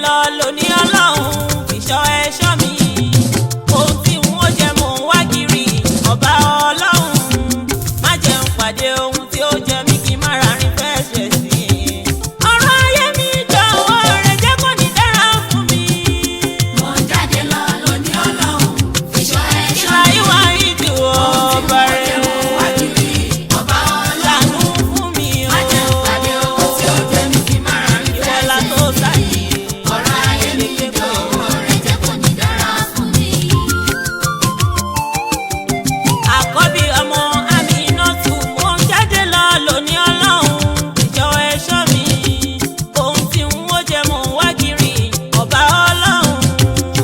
lọ lónìí ọlọ́run ìṣọ́ ẹ̀ṣọ́ mi ohun tí n ó jẹ mò ń wá kiri ọba ọlọ́run má jẹ́ n pàdé ohun tí ó jẹ mí kí n má rárín fẹsẹ̀ sí i. ọ̀rọ̀ ayé mi jọ̀wọ́ rẹ̀ jẹ́ kó ní dára fún mi. mo ń jáde lọ lónìí ọlọ́run ìṣọ́ ẹ̀ṣọ́ mi. ìwà ìdí ọba rẹ̀ ṣàánú fún mi o. má jẹ́ n pàdé ohun tí ó jẹ mí kí n má rárín ìwọlá fẹsẹ̀ tó sáyé. ọ̀rọ̀ ayé mi jọ̀wọ́ rẹ̀ jẹ́ kó ní dára fún mi. àkọ́bí ọmọ Aminatu mo ń jáde lọ lónìí ọlọ́run ìjọ ẹ̀ṣọ́ mi ohun tí n ó jẹ mò ń wá kiri ọba ọlọ́run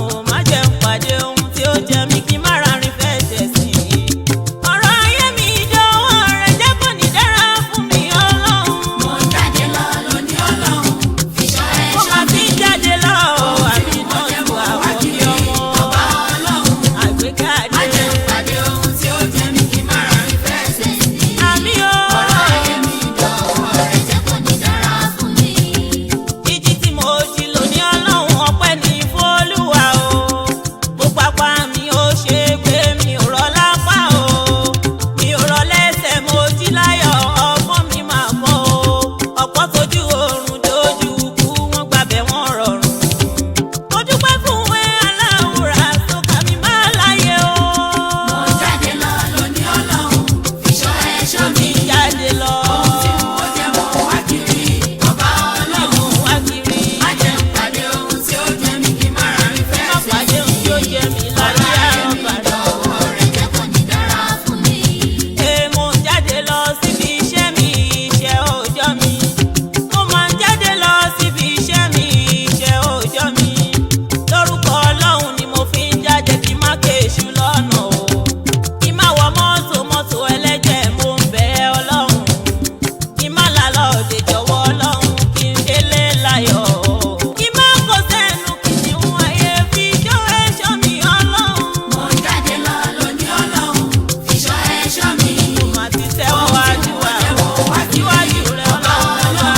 ò má jẹ́ n pàdé ohun tí ó jẹ mí kí n má rárín fẹsẹ̀ sí i. ọ̀rọ̀ ayé mi jọ̀wọ́ rẹ̀ jẹ́ kó ní dára fún mi ọlọ́run. mo ń jáde lọ lónìí ọlọ́run ìṣọ́ mo ẹ̀ṣọ́ máa fi mi. jáde lọ Aminatu àkọ́bí ọmọ ọba ọlọ́run àgbékalẹ̀. má jẹ́ n pàdé ohun tí ó jẹ mí kí n má rárín fẹsẹ̀ sí i. àmì o. ọ̀rọ̀ ayé mi jọ̀wọ́ rẹ̀ jẹ́ kó ní dára fún mi. ìjì tí mo jí lónìí ọlọ́run ọpẹ́ ní f'Olúwa o gbogbo apá mi ó ṣe pé mi ò rọ́ lápá o mi ò rọ́ lẹ́sẹ̀ mo jí láyọ̀ ọgbọ́n mi máa kọ́ o ọ̀pọ̀ tójú oorun dojú kú wọ́n gbàbẹ̀ wọ́n rọrùn mo dúpẹ́ fún ẹ aláwòrán tó kà mí má láyé o. mo ń jáde lọ lónìí ọlọ́run ìṣọ́ ẹ̀ṣọ́ mi. jáde lọ tí mo jẹ́ mo wá kiri ọba ọlọ́run mo wá kiri má jẹ́ n pàdé ohun tí ó jẹ mí kí n má rárín má fẹsẹ̀ pàdé ohun tí ó jẹ mí láyé àrọ̀bàdàn. jọ̀wọ́ rẹ̀ jẹ́ kó ní dára fún mi. Mo ń jáde lọ síbi iṣẹ́ mi iṣẹ́ òòjọ́ mi. Mo máa ń jáde lọ síbi iṣẹ́ mi iṣẹ́ òòjọ́ mi. Lórúkọ Ọlọ́run ni mo fi ń jáde kí n má kéṣù lọ́nà o. Kí n má wọ mọ́tò ẹlẹ́jẹ̀ mo ń bẹ̀ Ọlọ́run. Kí n má lálọ́ òde jọ̀wọ́ Ọlọ́run kí n délé láyọ̀ o. Kí n má kó sẹ́nu kìnìún ayé fi jó ẹ̀ṣọ́ mi Ọlọ́run. mo ń jáde lọ lónìí ọlọ́run ìṣọ́ ẹ̀ṣọ́ mi. Mo máa ti tẹ́wọ́ wájú wa síwájú rẹ̀ Ọlọ́run wa.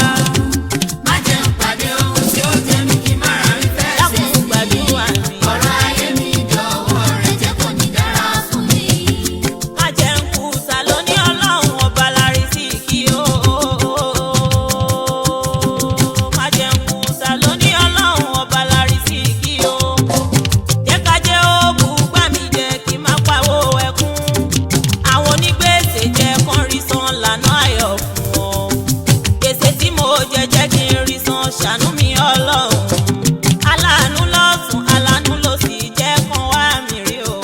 má jẹ́ n pàdé ohun tí ó jẹ mí kí n má rárín fẹsẹ̀ Dákun sí i. gbàdúrà mi. ọ̀rọ̀ ayé mi jọ̀wọ́ rẹ̀ jẹ́ kó ní dára fún mi. Má jẹ́ ń kú ta lónìí ọlọ́run ọba lárí sí kí o. Má jẹ́ ń kú ta lónìí ọlọ́run ọba lárí sí kí o. Jẹ́ ká jẹ́ òògùn gbà mí jẹ́ kí n má pawó ẹkún. Àwọn onígbèsè jẹ́ kán rí san lànà ayọ̀ fún ọ. Gbèsè tí mo jẹ jẹ́ kí n rí san ṣàánú mi ọlọ́run. Aláàánú lọ́tún aláàánú lósì jẹ́ kán wá mi rí o.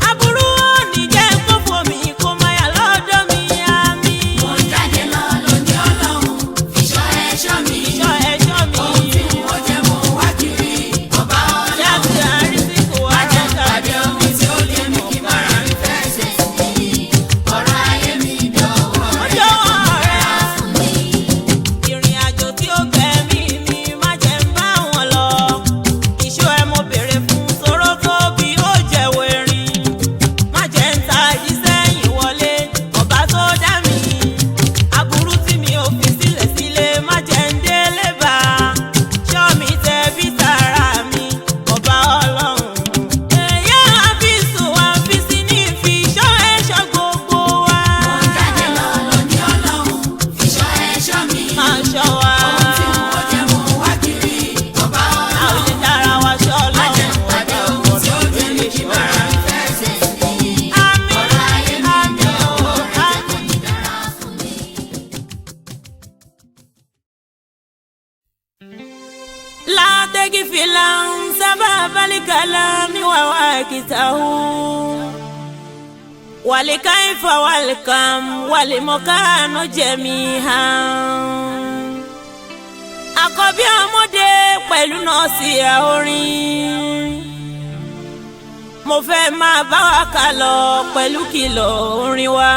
Aburú òní jẹ́ kófò mi kó má yà lọ́dọ̀ mi àmì. mo ń jáde lọ lónìí ọlọ́run ìṣọ́ ẹ̀ṣọ́ mi. Ìṣọ́ ẹ̀ṣọ́ mi. ohun tí mo jẹ́ mo wá kiri ọba ọlọ́run Jáde àrísìkò má jẹ́ n àjọta pàdé ohun tí ó jẹ mí kí n má rárín fẹsẹ̀ sí i. ọ̀rọ̀ ayé mi jọ̀wọ́ rẹ̀ jẹ́ kó ní dára fún mi. ìrìn àjò tí ó gbẹ̀mí mi má jẹ́ ń bá wọn lọ. Ìṣó ẹ mo béèrè fún toró tóbi ó jẹ̀wọ́ erin. Má jẹ́ ń ta ìsẹ́yìn wọlé ọba tó dá mi. Aburú tí mi ò fi sílẹ̀ sílé má jẹ́ ń délé bá. Ṣọ́ mi tẹ bí tara mi ọba ọlọ́run. Èyí àfisùn àfisí ní ìfi ṣọ́ ẹ̀ṣọ́ gbogbo wa. mo ń jáde lọ lónìí ọlọ́run ìṣọ́ ẹ̀ṣọ́ mi. Máa ṣọ́ wa. ohun tí mo jẹ́ mo wá kiri ọba A ò ọlọ́run lè dára wa ṣọ́ má jẹ́ n ọlọ́run pàdé ọba ohun tí ó ọ̀dọ́ jẹ mí kí n má rárín fẹsẹ̀ sí i. Àmín, ọ̀rọ̀ ayé mi àmín, jọ̀wọ́ rẹ̀ jẹ́ kó àmín. ní dára fún mi. لا تغفلا سبب الكلام وواكته ولكيف والكم والمكان جميعا àkọ́bí ọmọdé pẹ̀lú nọ́ọ̀sì orin mo fẹ́ máa bá wa kà lọ pẹ̀lú kìlọ̀ orin wa.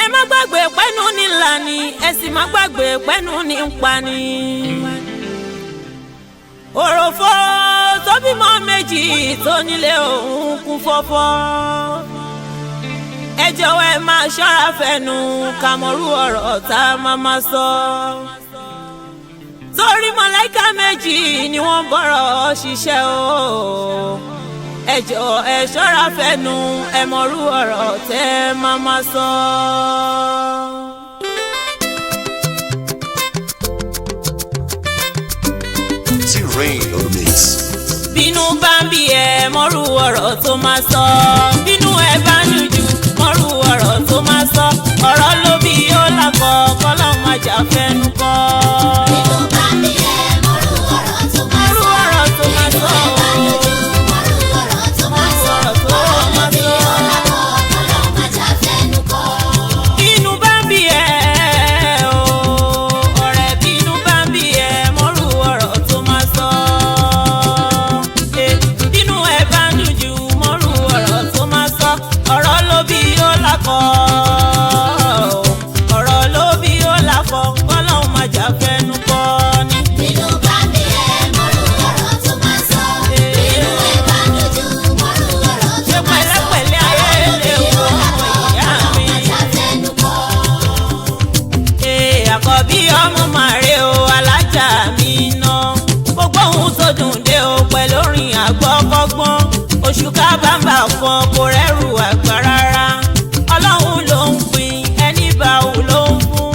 Ẹ má gbàgbé pẹ́nu ní ńlá ni ẹ sì má gbàgbé pẹ́nu ní ń pa ni. Òròfó tó bímọ méjì tó nílé òun kún fọ́fọ́. Ẹ jọ̀wọ́ ẹ máa ṣọ́ra fẹ́nu kàmọ́rú ọ̀rọ̀ tá a máa sọ. torí màláíkà méjì ni wọ́n bọ̀rọ̀ ṣiṣẹ́ o ẹ jọ̀ọ́ ẹ ṣọ́ra fẹ́nu ẹ mọ̀rú ọ̀rọ̀ tẹ́ máa sọ. T-Rain on the mix. Bínú bá ń bí ẹ mọ̀rú ọ̀rọ̀ tó máa sọ. Bínú ẹ bá ń jù mọ̀rú ọ̀rọ̀ tó máa sọ. Ọ̀rọ̀ ló bí ó lákọ̀ kọ́lọ́ máa jà fẹ́nu kọ́. Bínú bá ń bí ẹ mọ̀rú ọ̀rọ̀ tó máa sọ. Mọ̀rú ọ̀rọ̀ tó máa sọ. Bínú bá ń bí ẹ o ọ̀rẹ́ bínú bá ń bí ẹ mọ̀rú ọ̀rọ̀ tó máa sọ. Bínú ẹ bá ń jù mọ̀rú ọ̀rọ̀ tó máa sọ. Ọ̀rọ̀ ló bí ó lákọ̀ ọ̀rọ̀ ló bí ó lákọ̀ kọ́lọ́ máa jà fẹ́nu kọ́ ni. Bínú bá ń bí ẹ mọ̀rú ọ̀rọ̀ tó máa sọ. Bínú ẹ bá ń jù mọ̀rú ọ̀rọ̀ tó máa sọ. Pẹ̀lẹ́pẹ̀lẹ́ ayé lè wọ ọmọ ìyá mi. Àkọ́bí ọmọ màrè o alájà mi ná gbogbo ohun tó dùn dé o pẹ̀lú orin àgbọ́kọ́gbọ́n oṣù kábàmbà fọ kò rẹ́rù àgbà rárá ọlọ́run ló ń pín ẹni bá wù ló ń fún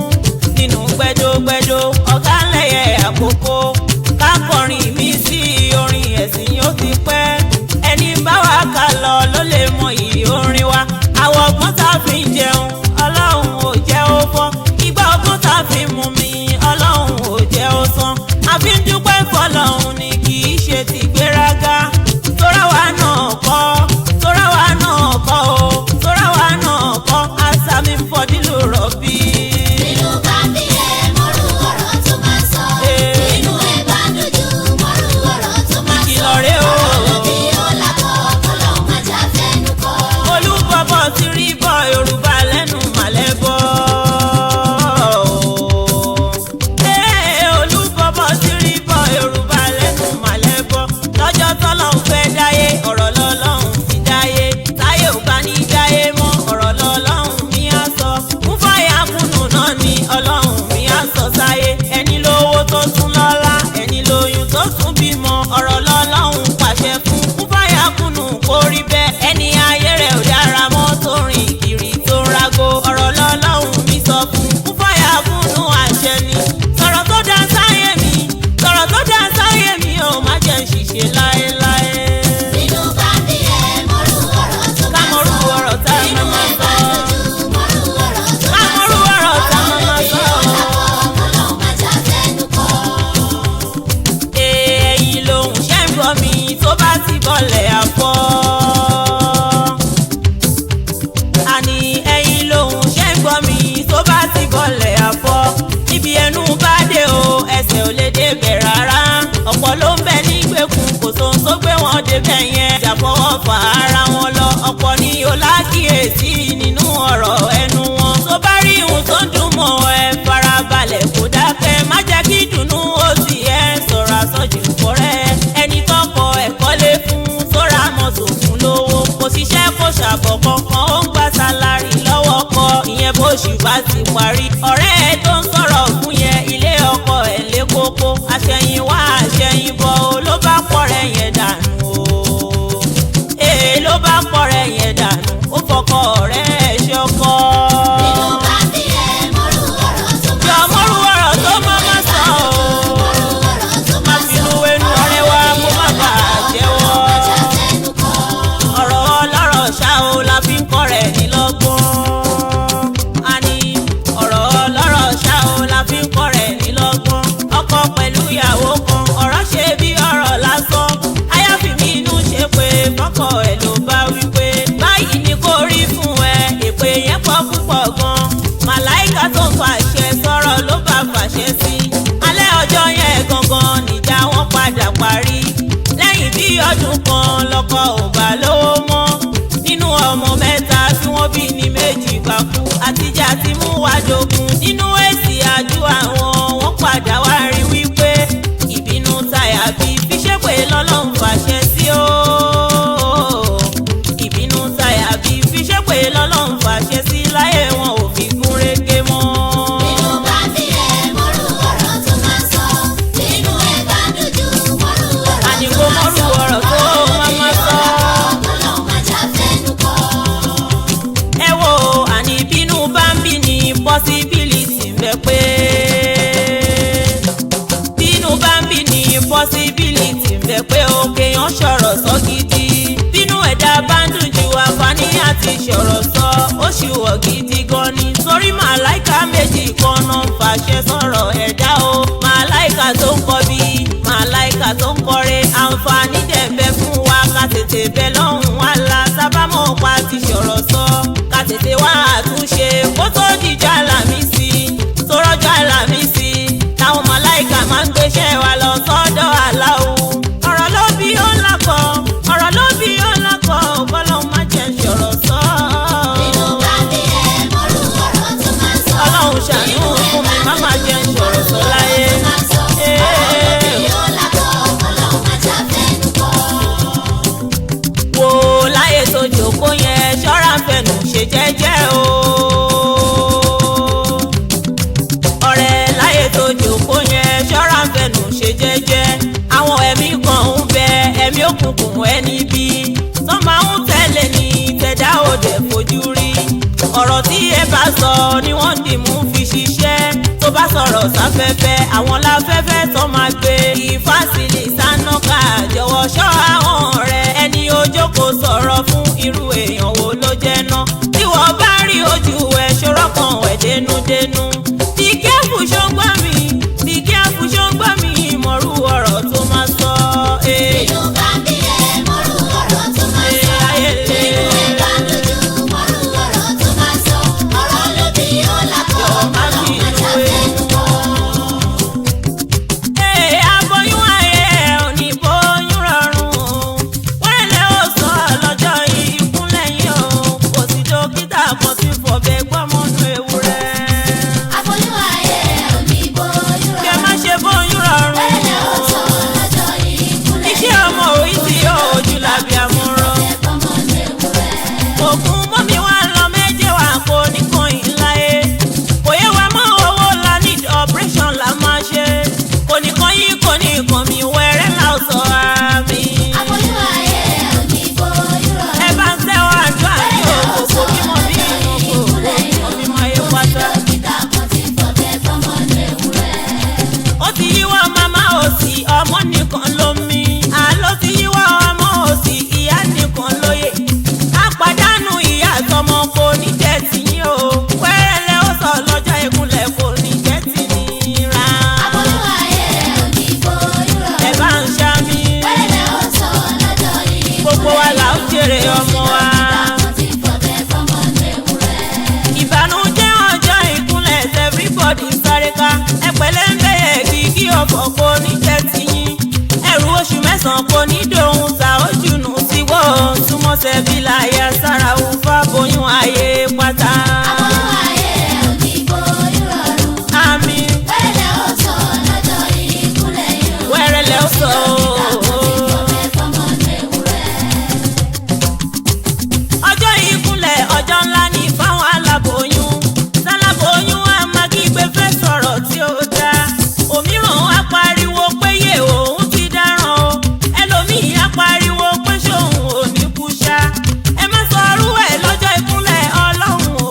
nínú gbẹdógbẹdó ọ̀gá ńlẹ̀yẹ àkókò kákọrin mi sí orin ẹ̀sìn yóò ti pẹ́ ẹni bá wà ká lọ ló lè mọ iyì orin wa àwọn ọgbọ́n tá a fi ń jẹun ọlọ́run ò jẹ́ ó fọ́ ìgbà ọgbọ́n tá a fi mú mi ọlọ́run ò jẹ́ ó san àfi ń dúpẹ́ fọlọ́run ni kì í ṣe ti gbéraga tóra wa náà kọ́ o tóra wa náà kọ́ àṣà mi fọdílù rọ̀bì. Bínú bá ń bí ẹ mọ̀rú ọ̀rọ̀ tó máa sọ. Bínú ẹ bá ń dojú mọ̀rú ọ̀rọ̀ tó máa sọ. Ìkìlọ̀ rèé o. Ọ̀rọ̀ ló bí ó lákọ̀ kọ́lọ́ máa jà fẹ́nu kọ́. Olúbọ̀bọ̀ ti rí bọ́ Yorùbá lẹ́nu màlẹ́bọ̀. Olúbọ̀bọ̀ ti rí bọ́ Yorùbá lẹ́nu màlẹ́bọ̀. Lọ́jọ́ tọ́lọ́hun fẹ́ dáyé ọ̀rọ̀ lọ́lọ́hun ti dáyé. Táyé ò bá ní dáyé mọ́ ọ̀rọ̀ lọ́lọ́hun mi á sọ. Fún fàyà kùnú náà ni ọlọ́hun mi á sọ sáyé. Ẹni lówó tó tún lọ́lá ẹni lóyún tó tún bímọ ọ̀rọ̀ lọ́lọ́hun pàṣẹ fún. Fún fàyà kùnú kó rí bẹ́ẹ̀ ẹni ayé rẹ̀ ò dára mọ́ tó rìn kiri tó rago ọ̀rọ̀ lọ́lọ́hun mi sọ fún. Fún fàyà kùnú àṣẹ ni sọ̀rọ̀ tó dá sáyé mi sọ̀rọ̀ tó dá sáyé mi ò má jẹ́ ń ṣìṣe láéláé. Bínú bá ń bí ẹ mọ̀rú ọ̀rọ̀ tó Ká máa mọ̀rú sọ. ọ̀rọ̀ tá a Bínú máa ẹ sọ. bá ń dojú mọ̀rú ọ̀rọ̀ tó Ká máa sọ. mọ̀rú ọ̀rọ̀ tá a máa sọ. Kọ́lọ́ máa jà fẹ́nu kọ́. Èyí lòun ṣe ń gbọ́ mi tó bá ti bọ́lẹ̀ àfọ́. Àní ẹ̀yin lòun ṣe ń gbọ́ mi tó bá ti bọ́lẹ̀ àfọ́. Ibi ẹnu bá dé o ẹsẹ̀ ò lè débẹ̀ rárá. Ọ̀pọ̀ ló ń bẹ nígbèkùn kò sóhun tó gbé wọn débẹ̀ yẹn. Ìjàfọwọ́ fà ara wọn lọ ọ̀pọ̀ ni ó lákìyèsí nínú ọ̀rọ̀ ẹnu wọn. Tó bá rí ohun tó ń dùn mọ́ ẹ farabalẹ̀ kó dákẹ́ má jẹ́ kí dùnnú ó sì ẹ́ sọ̀rọ̀ àsọjù kọ́rẹ́. Ẹni tọ́kọ ẹ̀kọ́ lé fún sọ́ra mọ́tò fún lówó kò ṣiṣẹ́ kó ṣàbọ̀ kankan ó ń gba sálárì lọ́wọ́ kọ ìyẹn bó ṣù bá ti parí. Ọ̀rẹ́ ẹ tó ń sọ̀rọ̀ fún yẹn ilé ọkọ ẹ̀ lé kókó àṣẹyìnwá àṣẹyìnbọ̀ o ló bá pọ̀ rẹ̀ yẹn dànù o. Ló bá pọ̀ rẹ̀ yẹn dànù ó fọkọ ọ̀rẹ́ ẹ̀ ṣọkọ. Bínú bá ń bí ẹ mọ̀rú ọ̀rọ̀ tó máa Jọ sọ. mọ́rú ọ̀rọ̀ tó máa sọ o. Mọ̀rú ọ̀rọ̀ tó Má máa sọ. finú wẹnu ọ̀rẹ́ wa kó má bàa jẹ́wọ́. Máa jà fẹ́nu kọ́. Ọ̀rọ̀ ọlọ́rọ̀ ṣá o la fi ń kọ́ rẹ̀ ní lọ́gbọ́n. Àní ọ̀rọ̀ ọlọ́rọ̀ ṣá o la fi ń kọ́ rẹ̀ ní lọ́gbọ́n. Ọkọ pẹ̀lú ìyàwó kan ọ̀rọ̀ ṣe bí ọ̀rọ̀ lásán. Ayáfi mi inú ṣe pé fọ́kọ ẹ̀ ló bá wí pé báyìí ni kò rí fún ẹ èpè yẹn pọ̀ púpọ̀ gan. Màláìka tó fàṣẹ sọ̀rọ̀ ló bá fàṣẹ sí. Alẹ́ ọjọ́ yẹn gangan níjà wọn padà parí. Lẹ́yìn bí ọdún kan lọ́kọ ò bá lówó mọ́. Nínú ọmọ mẹ́ta tí wọ́n bí ní méjì gbà kú. Àtijọ́ ti mú wá jogun. Nínú èsì àdúrà wọn padà wá rí wípé ìbínú táyà bí fi ṣépè lọ́lọ́run fàṣẹ sí o. Ìbínú táyà bí fi ṣépè lọ́lọ́run fàṣẹ sí láyé wọn ò fi gún régé mọ́. Bínú bá ń bí ẹ mọ̀rú ọ̀rọ̀ tó máa sọ. ti ṣọ̀rọ̀ sọ ó ṣì wọ̀ gidi gan ni torí màláìka méjì kan náà fàṣẹ sọ̀rọ̀ ẹ̀dá o màláìka tó ń kọ bí màláìka tó ń kọre àǹfààní dẹ̀bẹ̀ fún wa ká tètè bẹ lọ́hùn wá la sábàmọ́ pa ti ṣọ̀rọ̀ sọ ká tètè wá àtúnṣe kó tó dìjọ́ Àlàmísì tó rọ́jọ́ Àlàmísì táwọn màláìka máa ń gbéṣẹ́ wa lọ sọ́dọ̀ Allahu ọ̀rọ̀ ló bí ó lákọ̀ ọ̀rọ̀ ló bí ó lákọ̀ bọ́lọ́hún má jẹ́ ṣọ̀rọ̀ sọ. Inú bá bí ẹ mọ́rú ọ̀rọ̀ tó máa sọ. Ọlọ́run ṣàánú fún mi má má jẹ́ ṣọ̀rọ̀ sọ láyé. Wo láyé tó jókòó yẹn ṣọ́ra fẹnu ṣe jẹ́jẹ́ o. Ọ̀rẹ́ láyé tó jókòó yẹn ṣọ́ra fẹnu ṣe jẹ́jẹ́. Àwọn ẹ̀mí kan ń bẹ ẹ̀mí òkùnkùn ẹni bí. Tó máa ń tẹ̀lé ní tẹ̀dá òde fojú rí. Ọ̀rọ̀ tí ẹ bá sọ ni wọ́n dì mú fi ṣiṣẹ́. Tó bá sọ̀rọ̀ sáfẹ́fẹ́ àwọn láfẹ́fẹ́ tó máa gbé. Ìfásílì sánúkà jọ̀wọ́ ṣọ́ àwọn rẹ̀ ẹni ojókòó sọ̀rọ̀ fún irú èèyàn wo ló jẹ́ ná. Tí wọ́n bá rí ojú ẹ̀ ṣòro kan ẹ̀ dénúdénú. Be careful ṣọ́gbọ́n mi, be careful ṣọ́gbọ́n mi ìmọ̀rú ọ̀rọ̀ tó máa sọ. Inú bá bí ẹ mọ́rú ọ̀rọ̀ tó máa sọ. Inú ẹ bá dojú mọ́rú ọ̀rọ̀ tó máa sọ. Ọ̀rọ̀ ló bí ó lákọ̀ ọlọ́run má jà fẹ́nu kọ́. Aboyún ayé òní bóyún rọrùn wẹ́rẹ́lẹ́ ó sọ lọ́jọ́ ìkúnlẹ̀ yìí o kò sí dókítà kan tí fọ̀bẹ gbọ́mọ́nú ewúrẹ́. Aboyún ayé òní bóyún rọrùn. Kẹ má ṣe bóyún rọrùn. Wẹ́rẹ́lẹ́ ó sọ lọ́jọ́ ìkúnlẹ̀. Iṣẹ́ ọmọ òyìn tí yóò ojú làbí àmúràn. Ẹ̀gbọ́mọdé ewúrẹ́. Ògùn mọ́mí wa lọ méje wà kó nìkan ìláyé. Kò yé wa mọ́ owó la need operation la máa ṣe. Kò nìkan yí kò nìkan mi wẹ́rẹ́ là ó sọ àmì. Aboyún ayé òní bóyún rọrùn. Ẹ bá ń tẹ́wọ́ àjọ àbí òkòkò bímọ bí ìmọ̀kò ọmọ ayé pátá. Dókítà kan ti fọ̀bẹ gbọ́mọdé ewúrẹ́. Ó ti yíwọ́ màmá òsì ọmọ nìkan ló mí. Àló ti yíwọ́ ọmọ òsì ìyá nìkan lóye. Àpàdánù ìyá àtọmọ kò ní jẹ́ tiyín o. Wẹ́rẹ́lẹ́ ó sọ lọ́jọ́ ìkúnlẹ̀ kò ní jẹ́ tìníra. Aboyún ayé òní bóyún rọrùn. Ẹ bá ń ṣá mi. Wẹ́rẹ́lẹ́ ó sọ lọ́jọ́ ìkúnlẹ̀. Gbogbo wa là ń jèrè ọmọ wa. Dókítà kan ti fọ̀bẹ gbọ́mọdé ewúrẹ́. Ìbànújẹ́ ọjọ́ ìkúnlẹ̀ everybody sáré ká. Ẹ pẹ̀lẹ́ ń bẹ̀yẹ̀ kí ọ̀fọ̀ kò ní jẹ́ tiyín. Ẹrù oṣù mẹ́sàn-án kò ní dòun ta ojú nù sí wọ́n. Túmọ̀ sẹ́bí láyà sára òfà bóyún ayé pátá. Aboyún ayé òní bóyún rọrùn. Àmín Wẹ́rẹ́lẹ́ ó sọ lọ́jọ́ ìkúnlẹ̀ yìí. wẹ́rẹ́lẹ́ ó sọ. Fọ̀bẹ gbọ́mọdé ewúrẹ́. Ọjọ́ ìkúnlẹ̀ ọjọ́ ńlá ní fáwọn aláboyún. Sáláboyún á máa kígbe fẹ́ sọ̀rọ̀ tí ó dáa. Òmíràn á pariwo pé yé òun ti dáràn o. Ẹlòmíì á pariwo pé ṣóun ò ní kú ṣá. Ẹ má sọrú ẹ̀ lọ́jọ́ ìkúnlẹ̀ Ọlọ́run ò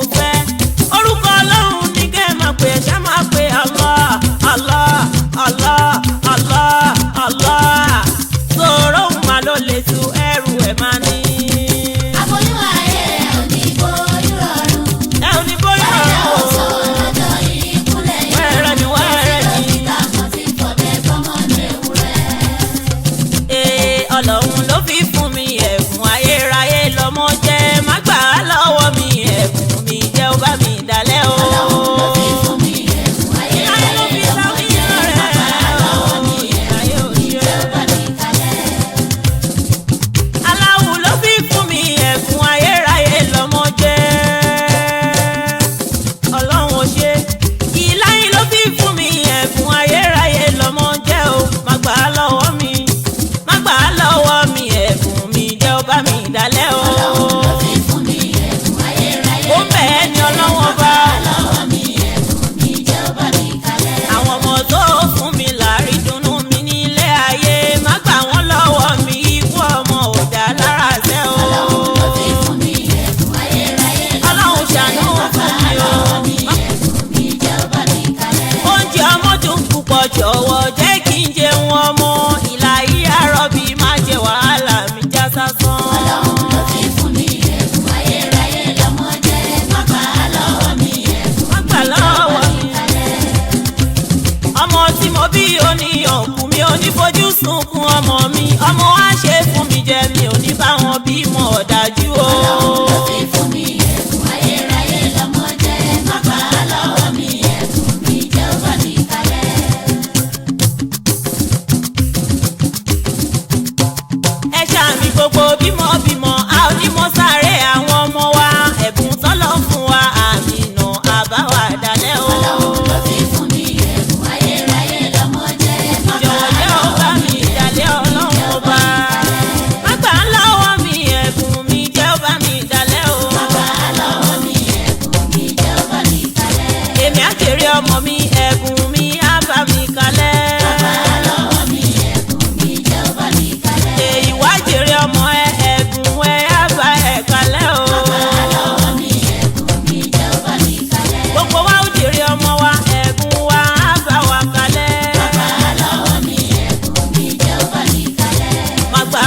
jèrè ọmọ mi ẹ̀bùn mi á bá mi kalẹ̀. Bàbá lọ́wọ́ mi ẹ̀bùn mi jẹ́ ó bá mi kalẹ̀. èyí wá jèrè ọmọ ẹ ẹ̀bùn ẹ á bá ẹ kalẹ̀ o. Bàbá lọ́wọ́ mi ẹ̀bùn mi jẹ́ ó bá mi kalẹ̀. gbogbo wa ó jèrè ọmọ wa ẹ̀bùn wa á bá wa kalẹ̀. Bàbá lọ́wọ́ mi ẹ̀bùn mi jẹ́ ó bá mi kalẹ̀. má gbà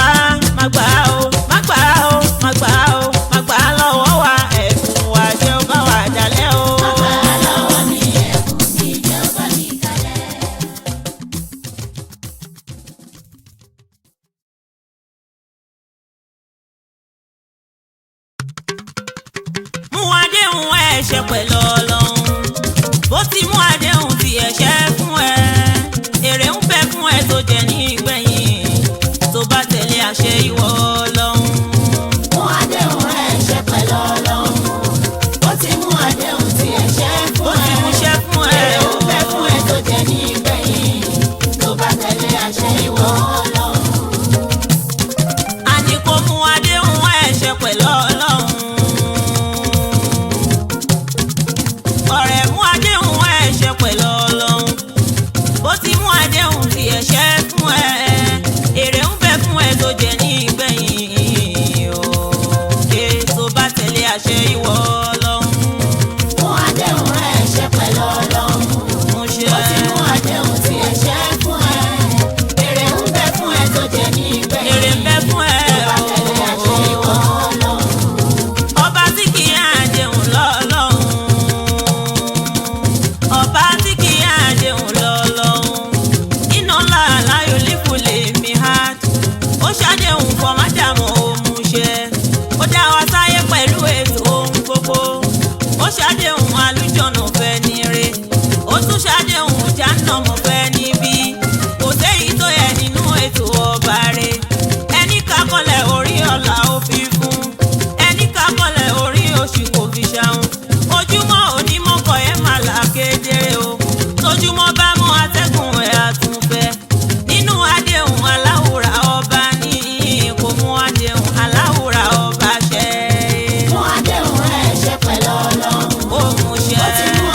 o má gbà o má gbà o má gbà lọ́wọ́ wa ẹ̀bùn wa jẹ́ ó bá wa dalẹ̀ o. Bàbá lọ́wọ́ mi ẹ̀bùn mi jẹ́ ó bá mi kalẹ̀. mú àdéhùn ẹ̀ṣẹ̀ pẹ̀lú Ọlọ́run bó ti mú àdéhùn ti ẹ̀ṣẹ̀ fún ẹ èrè ń bẹ fún ẹ tó jẹ ní ìgbẹ̀yìn tó bá tẹ̀lé àṣẹ ìwọ Ọlọ́run. Mú àdéhùn ẹ̀ṣẹ̀ pẹ̀lú Ọlọ́run. Ó ti mú àdéhùn tí ẹ̀ṣẹ̀ ó fún ti ẹ. múṣẹ́ fún ẹ Èrè o. ń bẹ fún ẹ tó jẹ ní ìgbẹ̀yìn. Tó bá tẹ̀lé àṣẹ ìwọ Ọlọ́run. a ní kó mú àdéhùn ẹ̀ṣẹ̀ pẹ̀lú Ọlọ́run. ọ̀rẹ́ mú àdéhùn ẹ̀ṣẹ̀ pẹ̀lú Ọlọ́run bó ti mú àdéhùn ti ẹ̀ṣẹ̀ fún ẹ èrè ń bẹ fún ẹ tó jẹ ní ìgbẹ̀yìn o. tó bá tẹ̀lé àṣẹ ìwọ Ọlọ́run. Mú àdéhùn ẹ̀ṣẹ̀ pẹ̀lú Ọlọ́run. mo ṣe Ó ti mú àdéhùn tí ẹ̀ṣẹ̀ fún ẹ. Èrè ń bẹ fún ẹ tó jẹ ní ìgbẹ̀yìn. èrè ń bẹ fún ẹ Tó bá tẹ̀lé àṣẹ ìwọ Ọlọ́run. ọba tí kì í àdéhùn lọ́lọ́run ọba tí kì í àdéhùn lọ́lọ́run iná ńlá aláyò lífù lè mí ha ó ṣàdéhùn fọ mádàmú òmùṣẹ ó dá wa sáyé pẹ̀lú ètò ohun gbogbo ó ṣàdéhùn àlùjọ̀nà fẹ́ ní re ó tún ṣàdéhùn jánàmù fẹ́ níbí kò séyìí tó yẹ nínú ètò ọba rẹ̀ ẹni kákọlẹ̀ orí ọ̀la ó fi fún ẹni kákọlẹ̀ orí oṣù kò fi ṣàwọn ojúmọ́ onímọ̀kọ̀ ẹ̀ máa là kedere o tójúmọ́ bá mú atẹ́gùn ẹ̀ àtúnfẹ́ nínú àdéhùn aláwùrà ọba ní kò mú àdéhùn aláwùrà ọba ṣẹ. Mú àdéhùn ẹ̀ṣẹ̀ pẹ̀lú Ọlọ́run. ó mú ṣẹ. Ó ti mú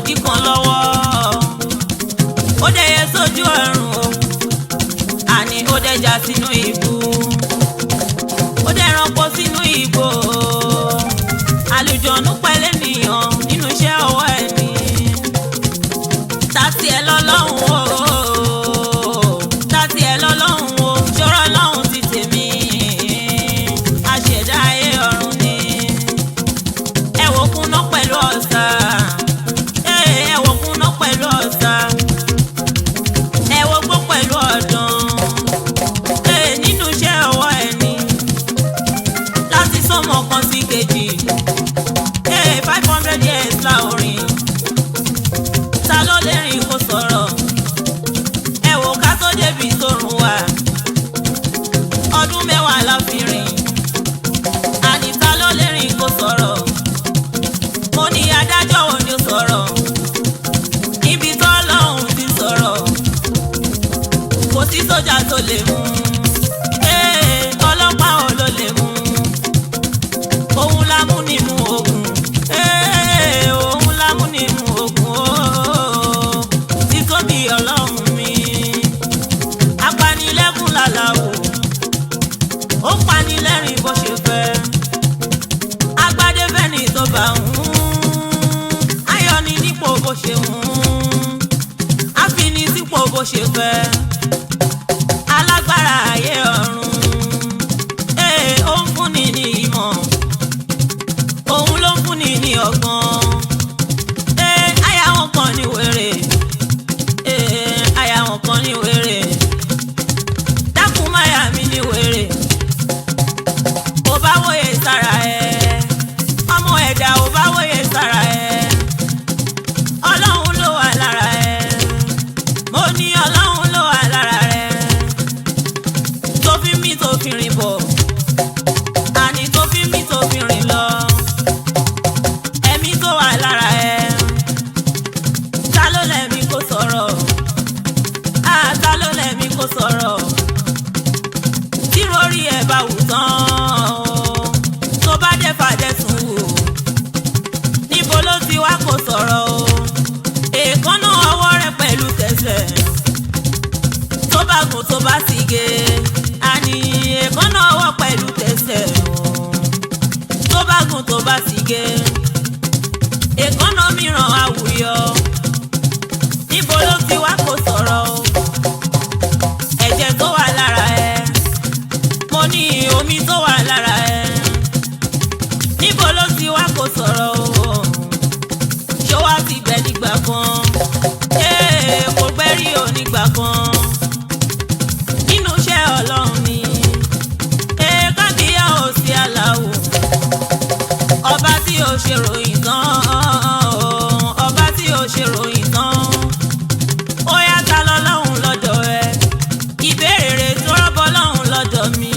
dí kan lọ́wọ́ ó dẹ̀yẹ sójú ọ̀run o àní ó dẹ̀jà sínú ìbú ó dẹ̀ranko sínú ìgbò àlùjọ̀nú pẹ̀lẹ́ nìyàn nínú iṣẹ́ ọwọ́ ẹni tàtí ẹ lọ́lọ́run o tàtí ẹ lọ́lọ́run o ṣọ́rọ́ ọlọ́run ti tèmi àṣẹ̀dá ayé ọ̀run ni ẹ wò kúnná pẹ̀lú ọ̀sà ẹ wò kúnná pẹ̀lú ọ̀sà ẹ wò gbó pẹ̀lú ọ̀dàn nínú iṣẹ́ ọwọ́ ẹni láti sọmọ kan sí kejì 500 years la orin ta ló lè rìn kó sọ̀rọ̀ ẹ wò ká tó débi tórun wà ọdún mẹ́wàá la fi rìn àní ta ló lè rìn kó sọ̀rọ̀ mo ní adájọ́ wo ni ó sọ̀rọ̀ ibi tó lọ́hùn ti sọ̀rọ̀ kò sí sójà tó lè mú ọlọ́pàá ò ló lè mú òun la mú nínú ogun òun la mú nínú ogun títóbi ọlọ́run mi apanilẹ́kùn làlàwò ó panilẹ́rìn bó ṣe fẹ́ agbádé fẹ́ni tó bá ń ayọ̀ ni nípò bó ṣe ń àfini sípò bó ṣe fẹ́ alágbára ayé ọ̀run ó ń fúnni ní ìmọ̀ òun ló ń fúnni ní ọgbọ́n àyà wọn kan ní wèrè àyà wọn kan ní wèrè dákun máyà mi ní wèrè ò bá wòye sára ẹ ọmọ ẹ̀dá ò bá wòye sára ẹ ọlọ́run ló wà lára ẹ mo ní ọlọ́run ló wà lára rẹ tó fi mí tó fi rìn bọ̀ àní tó fi mí tó fi rìn lọ ẹ̀mí tó wà lára ẹ ta ló lẹ̀mí kó sọ̀rọ̀ ta ló lẹ̀mí kó sọ̀rọ̀ tí rórí ẹ̀ bá wù tán tó bá dé fàdé sùn wò níbo ló ti wá kó sọ̀rọ̀ o èèkánná ọwọ́ rẹ̀ pẹ̀lú tẹsẹ̀ tó bá gùn tó bá sì gé àní èèkánná ọwọ́ pẹ̀lú tẹsẹ̀ tó bá gùn tó bá sì gé èèkánná mìíràn àwùyọ níbo ló ti wá kó sọ̀rọ̀ o ẹ̀jẹ̀ tó wà lára ẹ mo ní omi tó wà lára ẹ níbo ló ti wá kó sọ̀rọ̀ o ṣó wá ti gbẹ nígbà kan kò gbẹ́rí onígbà kan nínú iṣẹ́ ọlọ́run ni kábíyá ò sí aláwò ọba tí ó ṣe ròyìn tán ọba tí ó ṣe ròyìn tán ó yá ta lọ́lọ́run lọ́dọ̀ ẹ ìbéèrè rẹ̀ tó rọ́bọ lọ́run lọ́dọ̀ mi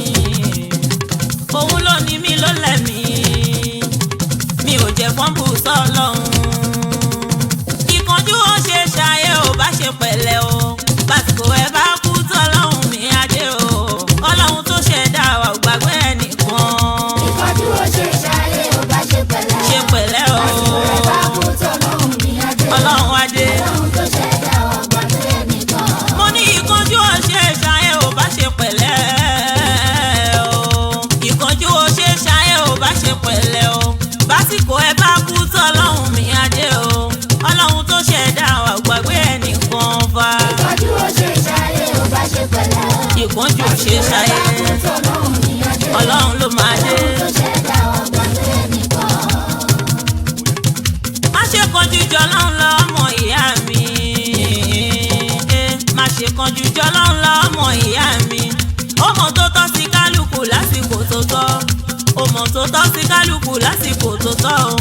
òun ló ní mí ló lẹ́mí mi ò jẹ́ fọ́nbù sọ́ọ̀lọ́run ìkánjú ó ṣe ṣayé ò bá ṣe pẹ̀lẹ́ o bàtìkò ẹ bá kú tọ́lọ́run mi adé o ọlọ́run tó ṣẹ̀dá wa ò gbàgbé ẹnìkan ìkánjú ó ṣe ṣayé ò bá ṣe pẹ̀lẹ́ ṣe pẹ̀lẹ́ o bàtìkò ẹ bá kú tọ́lọ́run mi adé ọlọ́run adé ọlọ́run tó ṣẹ̀dá wa ò gbàgbé ẹnìkan. mo ní ìkánjú ó ṣe ṣayé ò bá ṣe pẹ̀lẹ́ o ìkánjú ó ṣe ṣayé ò bá ṣe pẹ̀lẹ́ o básìkò ẹ bá kú tọ́lọ́run mi adé o ọlọ́run tó ṣẹ̀dá wa ò gbàgbé ẹnìkan fa ìkánjú ó ṣe ṣayé ò bá ṣe pẹ̀lẹ́ ìkánjú ó ṣe ṣayé tọ́lọ́run mi adé ọlọ́run ló máa dé ọlọ́run tó ṣẹ̀dá wa ò gbàgbé ẹnìkan. má ṣe kánjú jọ lọ́run lọ ọmọ ìyá mi má ṣe kánjú jọ lọ́run lọ ọmọ ìyá mi ọmọ tó tọ́ sí kálukú lásìkò tó tọ́ ọmọ tó tọ́ sí kálukú lásìkò tó tọ́ o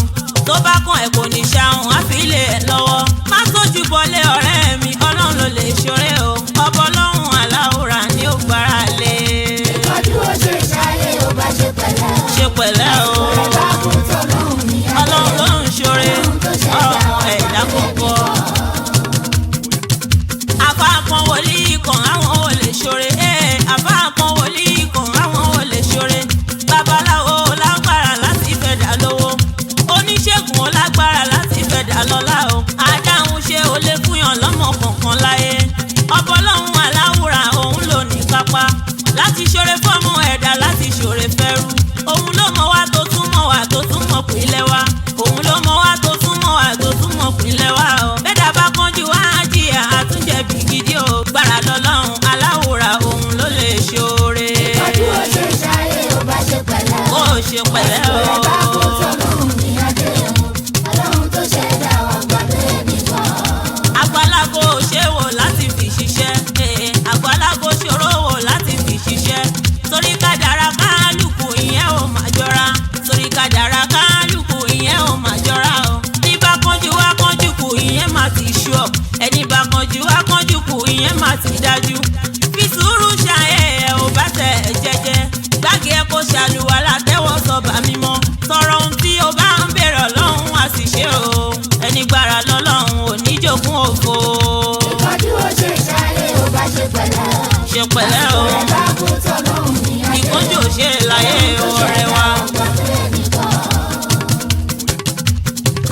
tó bá kàn ẹ̀ kò ní ṣàhùn àfilẹ̀ ẹ̀ lọ́wọ́ má tójú bọlé ọ̀rẹ́ mi ọlọ́run ló lè ṣoré o ọbọ̀ ọlọ́run aláwòrán ni ó gbára lé ìkánjú ó ṣe ṣayé ò bá ṣe pẹ̀lẹ́ ṣe pẹ̀lẹ́ o ẹ bá kú tọ́lọ́run mi adé ọlọ́run ló ń ṣoré ọ̀rọ̀ ẹ̀dá kọ̀ọ̀kan. àfa kan wòlíì kan àwọn ò lè ṣoré àfa kan wòlíì kan àwọn ò lè ṣoré babaláwo lágbára láti fẹ́ dá lówó oníṣègùn ó lágbára láti fẹ́ dá lọ́lá o. láti ṣoore fọ́mọ ẹ̀dá láti ṣoore fẹ́rú. Òun ló mọ̀ wá tó tún mọ̀ wá tó tún mọ̀ pínlẹ̀ wá. Òun ló mọ̀ wá tó tún mọ̀ wá tó tún mọ̀ pínlẹ̀ wá o. Bẹ́ẹ̀dá bá kánjú wá jìyà àtúnjẹ̀bí gidi o. Gbára lọ́lọ́run aláwòrán òun ló lè ṣoore. Ọdún ó ṣe ṣayé ó bá ṣe pẹ̀lẹ́. Ó ṣe pẹ̀lẹ́ o. Ọ̀rẹ́ bá kú tọ́lọ́run ní adé o. Ọlọ́run tó ṣẹ̀dá wa gbàgbé nìkan. Àgbàlagbò ṣe wò láti fi ṣiṣẹ́. Àgbàlagbò ṣòro wò láti fi ṣiṣẹ́. Torí kádàrá kálukú ìyẹn ò máa jọra. Torí kádàrá kálukú ìyẹn ò máa jọra o. Ní bá kánjú wá kánjú kù ìyẹn máa ti ṣú ọ. Ẹni bá kánjú wá kánjú kù ìyẹn máa ti dájú. Fi sùúrù ṣayé ẹ ò bá tẹ̀ ẹ jẹ́jẹ́. Gbági ẹ kó ṣàlùwàlá tẹ́wọ́ sọ̀bà mímọ́. Sọ̀rọ̀ ohun tí o bá ń bèrè Ọlọ́run á sì ṣe o. Ẹni gbára lọ́lọ́run ò ní jogún òfo. Ọdún ó ṣe ṣayé ó bá ṣe pẹ̀lẹ́. Ṣe pẹ̀lẹ́ o. Ọ̀rẹ́ bá kú tọ́lọ́run ní adé o. Ìkánjú ò ṣe láyé ọ̀rẹ́ wa. Gbàgbé nìkan.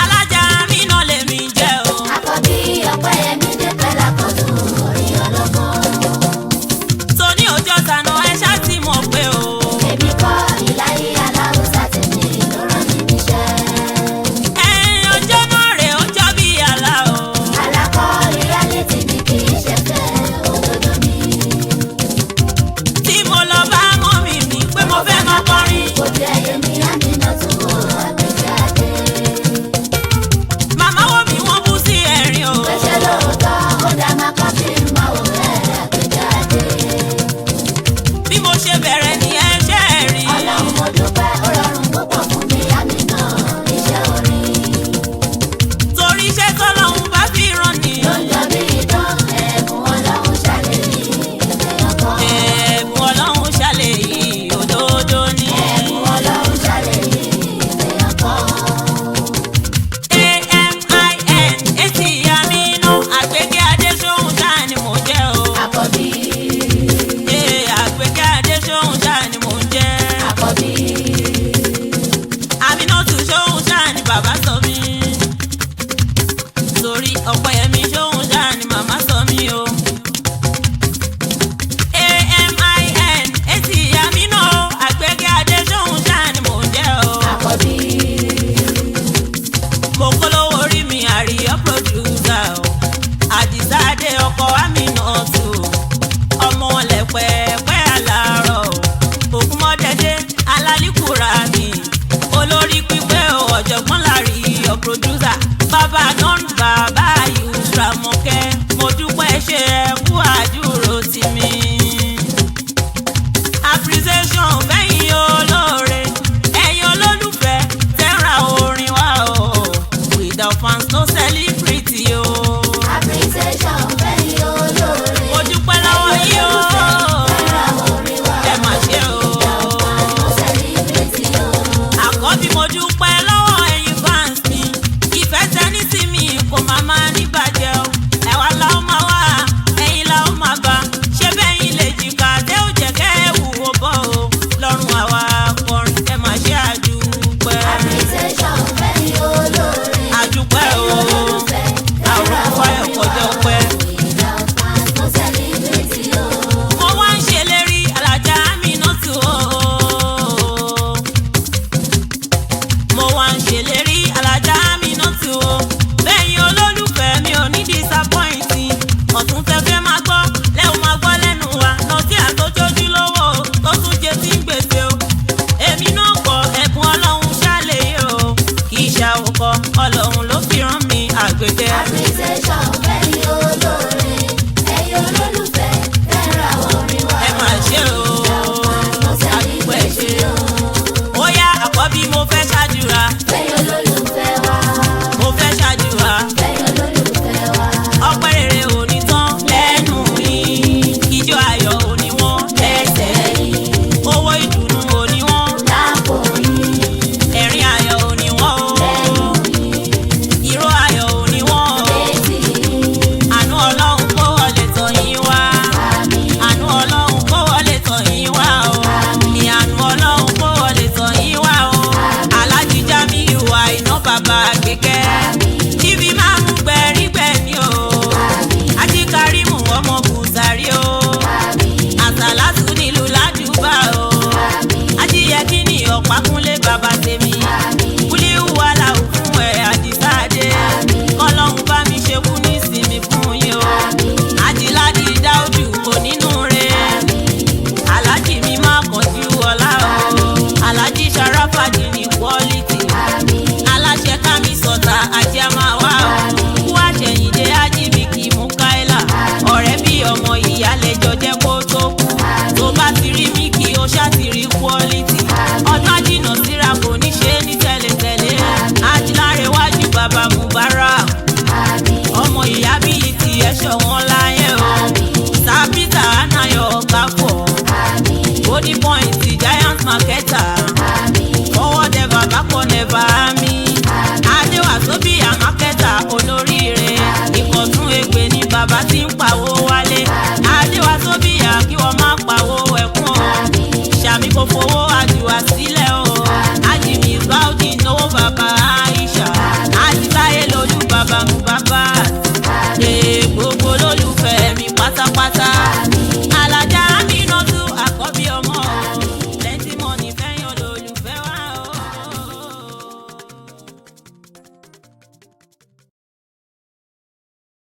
Alájà mi náà lèmi jẹ́ o. Àkọ́bí Ọpẹ́yẹmí dé pẹ́lá kọ́dún orí ọlọ́gbọ́n. Tóní ọjọ́ tàná ẹ ṣáà ti mọ̀ pé o. Èmi kọ́ ìláyé aláwùsá tí mi ló rán mi níṣẹ́. Ẹ̀yin ọjọ́ náà rè ó jọ bí àlá o. Alákọ̀ ìyálé tí mi kì í ṣe fẹ́ òdodo ni. Tí mo lọ bá mọ́mì mi pé mo fẹ́ máa kọrin. Kò jẹ́ èmi àmínà tún wọ àgbéjáde. Màmá wo mi wọ́n bú sí ẹ̀rín o. Pèsè lóòótọ́ ó dá máa kọ́ sí máa wò ẹ̀ àgbéjáde. Bí mo ṣe bẹ̀rẹ̀ ní ẹ̀ṣẹ̀ rí. Ọlọ́run mo dúpẹ́ ó rọrùn púpọ̀ fún mi àmínà iṣẹ́ orin. Torí iṣẹ́ tọ́lọ́run bá fi rán ni. Ló ń jọ bí idán ẹ̀bùn Ọlọ́run ṣàlèyé ìfẹ́ ọkọ. Ẹ̀bùn Ọlọ́run ṣàlẹ̀ yìí òdodo ni. Ẹ̀bùn Ọlọ́run ṣàlèyé ìfẹ́ ọkọ. AMIN etí Aminu Àgbékẹ́ Adéṣóhun ṣáà ni mò ń jẹ́ o. Àkọ́bí Àgbékẹ́ Adéṣóhun ṣáà ni mò ń jẹ́. Àkọ́bí Aminatu Ṣóhun ṣáà ni bàbá sọ mí. Torí Ọpẹ́yẹmí Ṣóhun ṣáà ni màmá sọ mí o. AMIN etí Aminu Àgbékẹ́ Adéṣóhun ṣáà ni mò ń jẹ́ o. Àkọ́bí Mo kólówó orí mi àríyọ́ producer o. Àdìsá Adé ọkọ Aminatu. Ọmọ lẹ̀pẹ̀pẹ̀ àlàárọ̀ o. Ògúnmọ́dẹ́dẹ́ alálìkùrà mi. Olórí pípé o ọ̀jọ̀gbọ́n láríyọ̀ producer. Bàbá non bàbá Yusra Mọ́kẹ́. Mo dúpẹ́ ṣe ẹkú àdúró tì mí. Appreciation fẹ́yìn olóore. Ẹ̀yin olólùfẹ́ tẹ́ra orin wa o. Without fans no celebrity o. appreciation fẹ́yìn olóore. Mo dúpẹ́ lọ́wọ́ yìí o. Ẹ̀rọ orin wa Ẹ mà ṣe o. ló celebrity o. Àkọ́bí mo dúpẹ́ lọ́wọ́ ẹ̀yin fans mi. Ìfẹ́ tẹ́ni sí mi kò máa máa níbàjẹ́ o. Ẹ̀wà la ó máa wá, ẹ̀yin la ó máa bá. Ṣé bẹ́yìn lè jìkà tẹ́ ò jẹ́ kẹ́ ẹ̀ wù ó bọ̀ o. Lọ́rùn àwa akọrin ẹ mà ṣe àdúpẹ́. appreciation fẹ́yìn olóore. Àdúpẹ́ o. Olólùfẹ́ Àwọn fáyọ̀ kọjọ́ pẹ́. without fans no celebrity o. Mo wá ń ṣèlérí Alájà Aminatu o. Mo wá ń ṣèlérí Alájà Aminatu o. Bẹ́yìn olólùfẹ́ mi ò ní disappointing. Ọ̀tún tẹ́fẹ́ máa gbọ́ lẹ́hùn máa gbọ́ lẹ́nu wa. Nọ́ọ̀tì àtọ́jọ́jú lówó tó tún jẹ tí ń gbèsè o. Èmi náà kọ ẹ̀bùn Ọlọ́run ṣàlèyé o. Kì í ṣàwòkọ Ọlọ́run ló fi rán mi Àgbékẹ́. appreciation fẹ́yìn olóore. ẹ̀yin olólùfẹ́ ẹ̀rọ orin wa Ẹ mà ṣe o. ló Àdúpẹ́ ṣe celebrity o. o. Ó yá Àkọ́bí mo fẹ́ ṣàdúrà. fẹ́yìn olólùfẹ́ wa. Mo fẹ́ ṣàdúrà. fẹ́yìn olólùfẹ́ wa. Ọpẹ́ rere ò ní tán lẹ́nu yín. Ijó ayọ̀ ò ní wọ́n lẹ́sẹ̀ yín. Owó ìdùnnú ò ní wọ́n. lápò yín. Ẹ̀rín ayọ̀ ò ní wọ́n o. lẹ́nu yín. Ìró ayọ̀ ò ní wọ́n o. létí yín.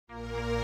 Thank you.